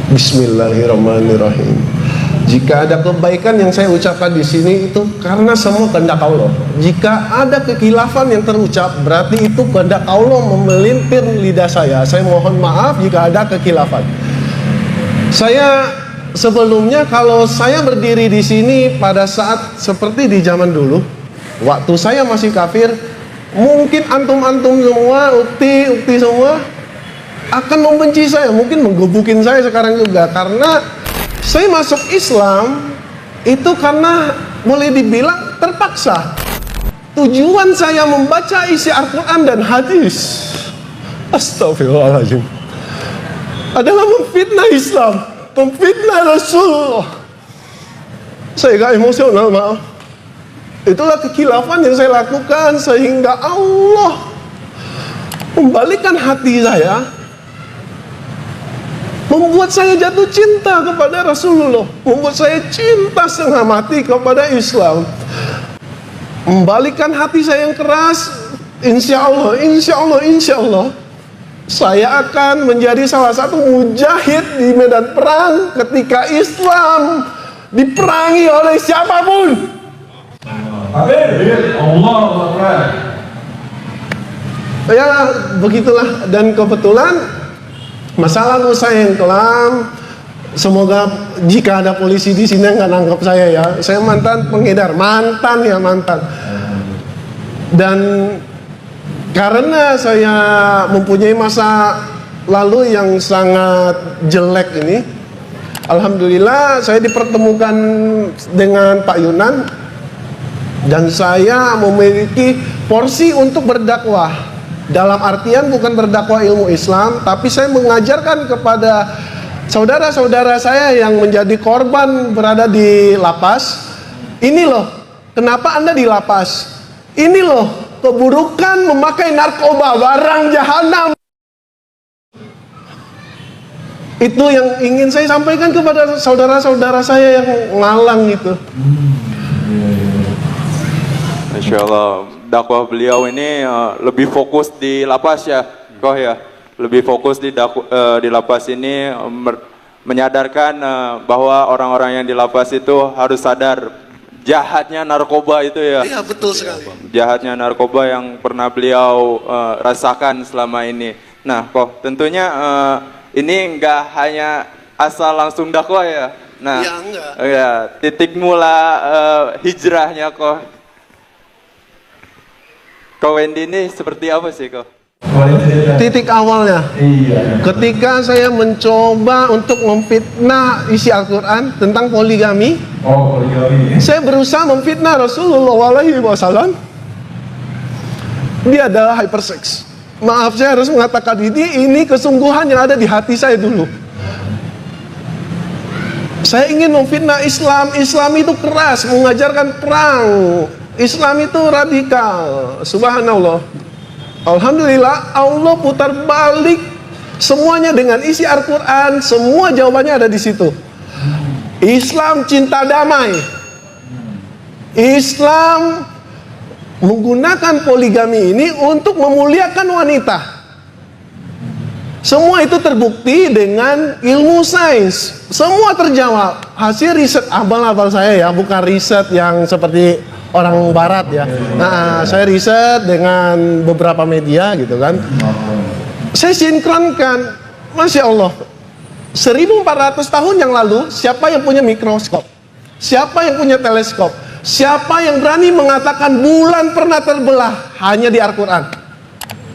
Bismillahirrahmanirrahim. Jika ada kebaikan yang saya ucapkan di sini itu karena semua kehendak Allah. Jika ada kekhilafan yang terucap, berarti itu kehendak Allah memelintir lidah saya. Saya mohon maaf jika ada kekhilafan. Saya sebelumnya kalau saya berdiri di sini pada saat seperti di zaman dulu, waktu saya masih kafir, mungkin antum-antum semua, ukti semua akan membenci saya, mungkin menggebukin saya sekarang juga, karena saya masuk Islam itu karena boleh dibilang terpaksa. Tujuan saya membaca isi Al-Quran dan hadis, astagfirullahaladzim, adalah memfitnah Islam, memfitnah Rasulullah. Saya gak emosional, maaf. Itulah kekhilafan yang saya lakukan sehingga Allah membalikkan hati saya, membuat saya jatuh cinta kepada Rasulullah, membuat saya cinta setengah mati kepada Islam, membalikkan hati saya yang keras. Insya Allah saya akan menjadi salah satu mujahid di medan perang ketika Islam diperangi oleh siapapun. Allah. Ya begitulah, dan kebetulan masa lalu saya yang kelam. Semoga jika ada polisi di sini nggak nangkap saya ya. Saya mantan pengedar, mantan. Dan karena saya mempunyai masa lalu yang sangat jelek ini, alhamdulillah saya dipertemukan dengan Pak Yunan dan saya memiliki porsi untuk berdakwah. Dalam artian bukan berdakwah ilmu Islam, tapi saya mengajarkan kepada saudara-saudara saya yang menjadi korban berada di lapas. Ini loh, kenapa Anda di lapas? Ini loh, keburukan memakai narkoba, barang jahanam. Itu yang ingin saya sampaikan kepada saudara-saudara saya yang ngalang itu. Masya Allah, dakwah beliau ini lebih fokus di lapas ya, Koh ya. Lebih fokus di lapas ini, menyadarkan bahwa orang-orang yang di lapas itu harus sadar jahatnya narkoba itu ya. Iya, betul sekali. Jahatnya narkoba yang pernah beliau rasakan selama ini. Nah, Koh, tentunya ini enggak hanya asal langsung dakwah ya. Nah, ya, enggak. Ya, titik mula hijrahnya Koh Wendy ini seperti apa sih Koh? Titik awalnya, ketika saya mencoba untuk memfitnah isi Al-Quran tentang poligami. Saya berusaha memfitnah Rasulullah SAW. Dia adalah hypersex. Maaf, saya harus mengatakan ini kesungguhan yang ada di hati saya dulu. Saya ingin memfitnah Islam. Islam itu keras, mengajarkan perang. Islam itu radikal. Subhanallah. Alhamdulillah, Allah putar balik semuanya dengan isi Al-Quran. Semua jawabannya ada di situ. Islam cinta damai. Islam menggunakan poligami ini untuk memuliakan wanita. Semua itu terbukti dengan ilmu sains. Semua terjawab. Hasil riset abal-abal saya ya, bukan riset yang seperti orang barat ya. Nah, saya riset dengan beberapa media gitu kan. Saya sinkronkan. Masya Allah, 1400 tahun yang lalu, siapa yang punya mikroskop? Siapa yang punya teleskop? Siapa yang berani mengatakan bulan pernah terbelah? Hanya di Al-Quran.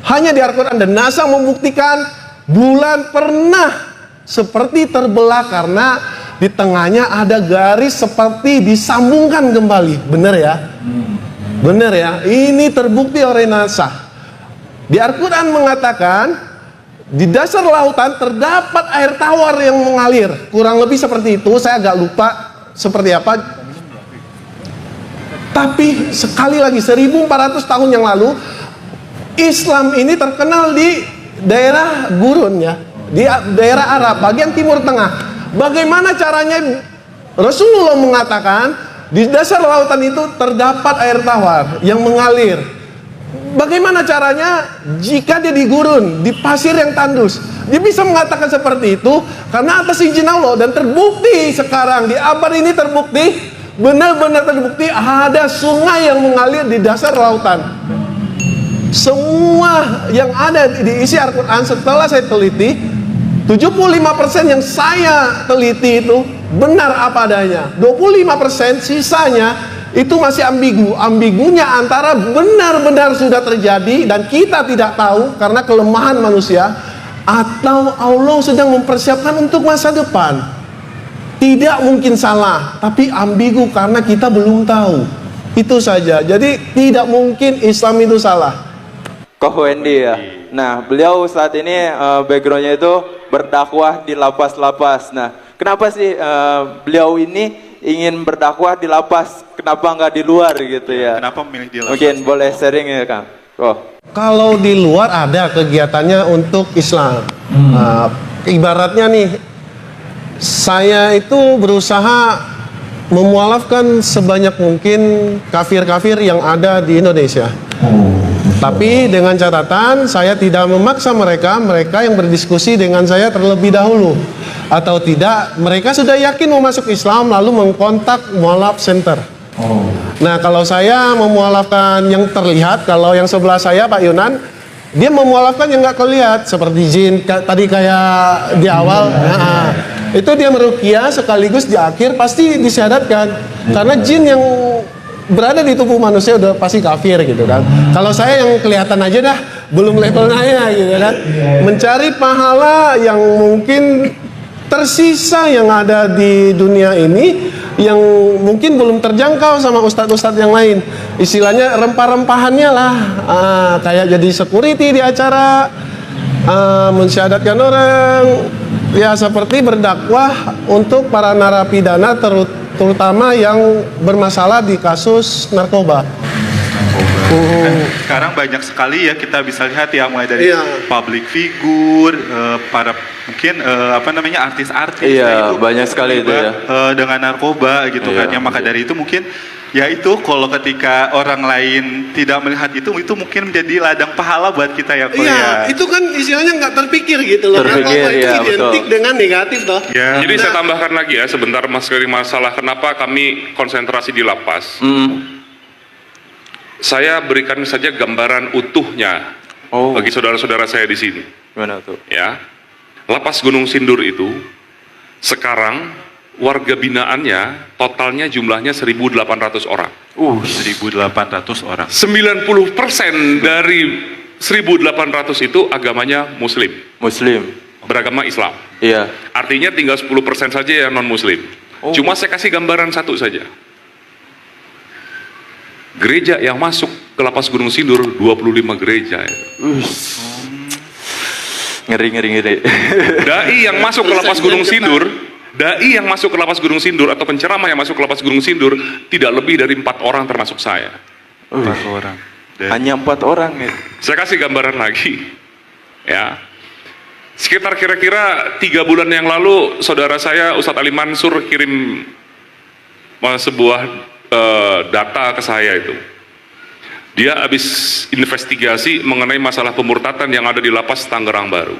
Hanya di Al-Quran. Dan NASA membuktikan bulan pernah seperti terbelah karena di tengahnya ada garis seperti disambungkan kembali. Benar ya? Benar ya? Ini terbukti oleh NASA. Di Al-Quran mengatakan di dasar lautan terdapat air tawar yang mengalir. Kurang lebih seperti itu. Saya agak lupa seperti apa. Tapi sekali lagi 1400 tahun yang lalu Islam ini terkenal di daerah gurun ya, di daerah Arab bagian timur tengah. Bagaimana caranya? Rasulullah mengatakan di dasar lautan itu terdapat air tawar yang mengalir. Bagaimana caranya? Jika dia di gurun, di pasir yang tandus, dia bisa mengatakan seperti itu karena atas izin Allah. Dan terbukti sekarang di abad ini terbukti, benar-benar terbukti ada sungai yang mengalir di dasar lautan. Semua yang ada di isi Al-Quran setelah saya teliti, 75% yang saya teliti itu benar apa adanya. 25% sisanya itu masih ambigu. Ambigunya antara benar-benar sudah terjadi dan kita tidak tahu karena kelemahan manusia, atau Allah sedang mempersiapkan untuk masa depan. Tidak mungkin salah, tapi ambigu karena kita belum tahu. Itu saja. Jadi tidak mungkin Islam itu salah. Koh Wendy ya. Nah, beliau saat ini backgroundnya itu berdakwah di lapas-lapas. Nah, kenapa sih beliau ini ingin berdakwah di lapas? Kenapa nggak di luar gitu ya? Kenapa memilih di lapas? Mungkin boleh sharing ya Kang. Oh. Kalau di luar ada kegiatannya untuk Islam. Ibaratnya nih, saya itu berusaha memualafkan sebanyak mungkin kafir-kafir yang ada di Indonesia. Tapi dengan catatan saya tidak memaksa mereka yang berdiskusi dengan saya terlebih dahulu. Atau tidak, mereka sudah yakin mau masuk Islam lalu mengkontak mualaf center. Nah, kalau saya memualafkan yang terlihat, kalau yang sebelah saya Pak Yunan, dia memualafkan yang nggak kelihatan seperti jin tadi kayak di awal. Itu dia meruqyah sekaligus di akhir pasti disyahadatkan karena jin yang berada di tubuh manusia udah pasti kafir gitu kan. Kalau saya yang kelihatan aja dah belum levelnya gitu kan. Mencari pahala yang mungkin tersisa yang ada di dunia ini yang mungkin belum terjangkau sama ustadz-ustadz yang lain. Istilahnya rempah-rempahannya lah, kayak jadi security di acara, mensyahadatkan orang, ya seperti berdakwah untuk para narapidana terutama yang bermasalah di kasus narkoba. Kan sekarang banyak sekali ya kita bisa lihat ya, mulai dari public figure, para mungkin artis-artis Iya, banyak sekali itu ya. Dengan narkoba gitu kan. Yang maka dari itu mungkin ya itu kalau ketika orang lain tidak melihat itu mungkin menjadi ladang pahala buat kita ya. Iya, itu kan istilahnya nggak terpikir gitu loh. Terpikir, Narkoba itu ya, identik betul. dengan negatif toh. Ya. Jadi saya tambahkan lagi ya sebentar Mas dari masalah kenapa kami konsentrasi di lapas. Saya berikan saja gambaran utuhnya bagi saudara-saudara saya di sini. Gimana tuh? Ya, Lapas Gunung Sindur itu sekarang warga binaannya totalnya jumlahnya 1.800 orang. 1.800 orang. 90% dari 1.800 itu agamanya Muslim, Muslim. beragama Islam. Iya. Artinya tinggal 10% saja yang non Muslim. Cuma saya kasih gambaran satu saja. Gereja yang masuk ke Lapas Gunung Sindur 25 gereja. Ngeri. Dai yang masuk ke Lapas Gunung Sindur, dai yang masuk ke Lapas Gunung Sindur atau penceramah yang masuk ke Lapas Gunung Sindur tidak lebih dari 4 orang termasuk saya. 4 orang. Hanya 4 orang ya. Saya kasih gambaran lagi. Ya. Sekitar kira-kira 3 bulan yang lalu saudara saya Ustadz Ali Mansur kirim sebuah data ke saya itu. Dia habis investigasi mengenai masalah pemurtatan yang ada di lapas Tangerang Baru.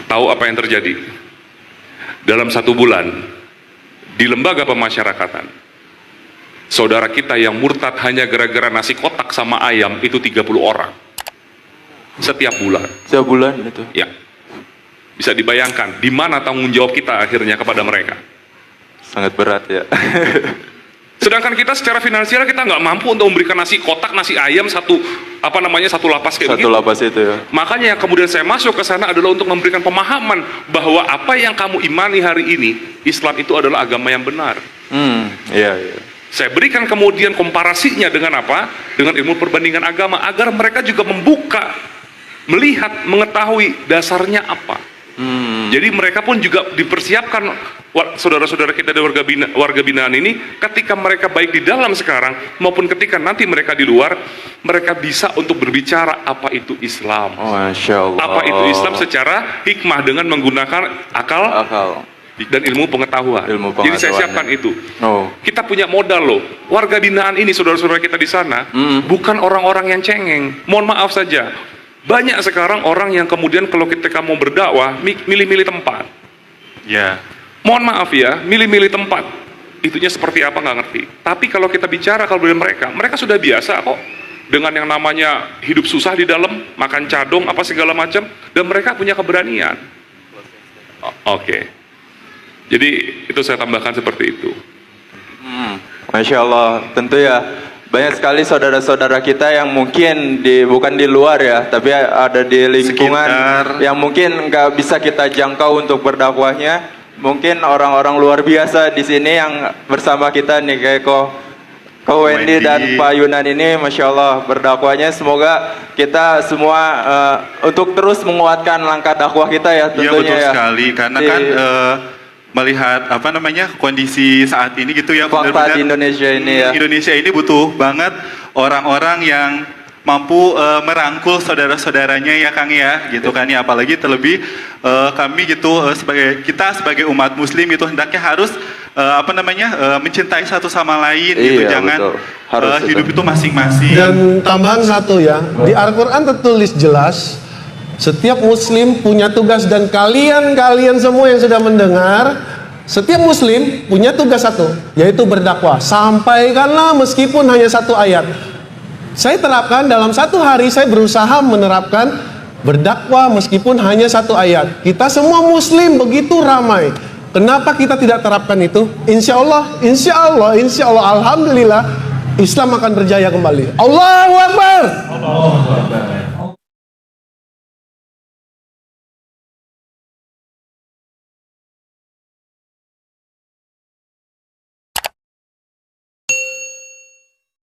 Tahu apa yang terjadi? Dalam 1 bulan di lembaga pemasyarakatan, saudara kita yang murtad hanya gara-gara nasi kotak sama ayam itu 30 orang setiap bulan. Setiap bulan itu. Ya. Bisa dibayangkan di mana tanggung jawab kita akhirnya kepada mereka. Sangat berat ya. Sedangkan kita secara finansial kita nggak mampu untuk memberikan nasi kotak, nasi ayam satu lapas kayak Satu begitu. lapas itu ya. Makanya kemudian saya masuk ke sana adalah untuk memberikan pemahaman bahwa apa yang kamu imani hari ini, Islam itu adalah agama yang benar. Iya. Saya berikan kemudian komparasinya dengan apa? Dengan ilmu perbandingan agama agar mereka juga membuka, melihat, mengetahui dasarnya apa. Jadi mereka pun juga dipersiapkan, saudara-saudara kita dari warga binaan ini, ketika mereka baik di dalam sekarang maupun ketika nanti mereka di luar, mereka bisa untuk berbicara apa itu Islam. Masya Allah. Apa itu Islam secara hikmah dengan menggunakan akal. dan ilmu pengetahuan. Jadi saya siapkan itu. Oh. Kita punya modal loh. Warga binaan ini, saudara-saudara kita di sana, bukan orang-orang yang cengeng. Mohon maaf saja. Banyak sekarang orang yang kemudian kalau ketika mau berdakwah, milih-milih tempat. Ya. Mohon maaf ya, milih-milih tempat. Itunya seperti apa nggak ngerti. Tapi kalau kita bicara kalau dari mereka sudah biasa kok dengan yang namanya hidup susah di dalam, makan cadong apa segala macam, dan mereka punya keberanian. Oke. Jadi itu saya tambahkan seperti itu. Masya Allah, tentu ya banyak sekali saudara-saudara kita yang mungkin bukan di luar ya, tapi ada di lingkungan Sekitar. yang mungkin nggak bisa kita jangkau untuk berdakwahnya. Mungkin orang-orang luar biasa di sini yang bersama kita nih kayak Ko Wendy dan Pak Yunan ini, Masya Allah berdakwahnya. Semoga kita semua untuk terus menguatkan langkah dakwah kita ya Iya tentunya betul ya. sekali, karena kan melihat apa namanya kondisi saat ini gitu ya, Fakta benar-benar di Indonesia ini ya. Indonesia ini butuh banget orang-orang yang mampu merangkul saudara-saudaranya ya Kang ya, gitu kan ya, apalagi terlebih kami gitu sebagai umat Muslim gitu hendaknya harus apa namanya mencintai satu sama lain gitu, Iya, jangan betul. Harus hidup itu. itu masing-masing. Dan tambahan satu ya, di Al-Quran tertulis jelas, setiap Muslim punya tugas, dan kalian semua yang sudah mendengar, setiap Muslim punya tugas satu, yaitu berdakwah. Sampaikanlah meskipun hanya satu ayat. Saya terapkan dalam satu hari, saya berusaha menerapkan berdakwah meskipun hanya satu ayat. Kita semua Muslim begitu ramai. Kenapa kita tidak terapkan itu? Insya Allah, Alhamdulillah, Islam akan berjaya kembali. Allahu Akbar.